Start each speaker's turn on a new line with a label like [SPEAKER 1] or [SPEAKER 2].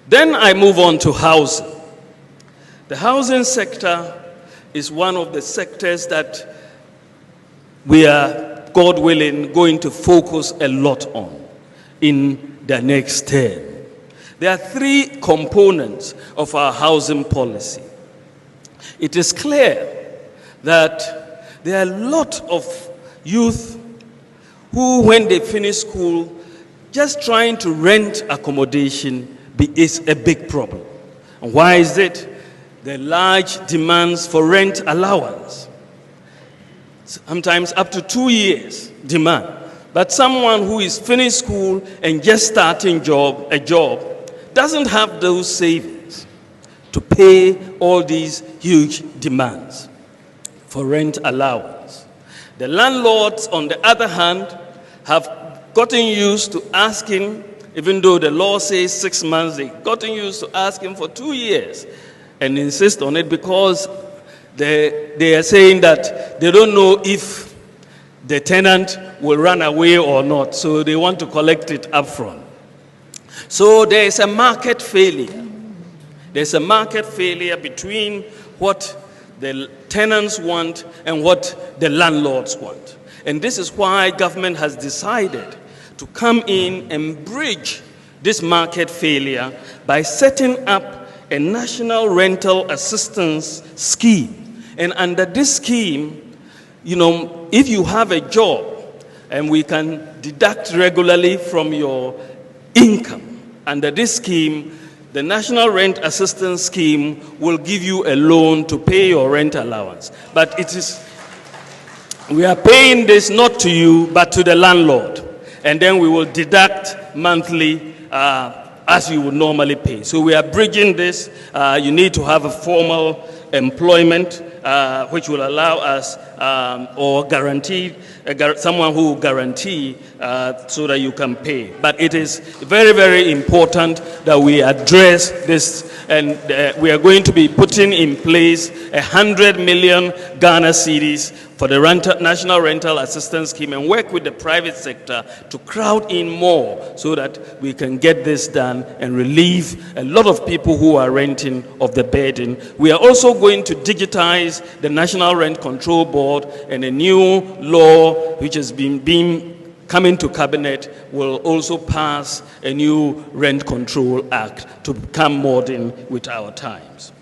[SPEAKER 1] Then I move on to housing. The housing sector is one of the sectors that we are, God willing, going to focus a lot on in the next term. There are three components of our housing policy. It is clear that there are a lot of youth who, when they finish school, just trying to rent accommodation is a big problem. And why is it? The large demands for rent allowance. Sometimes up to 2 years demand. But someone who is finished school and just starting a job doesn't have those savings to pay all these huge demands for rent allowance. The landlords, on the other hand, have gotten used to asking, even though the law says 6 months, they've gotten used to asking for 2 years and insist on it because they are saying that they don't know if the tenant will run away or not, so they want to collect it up front. So there is a market failure. There's a market failure between what the tenants want and what the landlords want. And this is why government has decided to come in and bridge this market failure by setting up a national rental assistance scheme. And under this scheme, if you have a job and we can deduct regularly from your income, under this scheme, the National Rent Assistance Scheme will give you a loan to pay your rent allowance. But we are paying this not to you, but to the landlord. And then we will deduct monthly as you would normally pay. So we are bridging this. You need to have a formal employment, which will allow us or guarantee someone who will guarantee so that you can pay. But it is very, very important that we address this, and we are going to be putting in place 100 million Ghana cedis for the National Rental Assistance Scheme and work with the private sector to crowd in more so that we can get this done and relieve a lot of people who are renting of the burden. We are also going to digitize the National Rent Control Board, and a new law which has been coming to cabinet will also pass a new Rent Control Act to become modern with our times.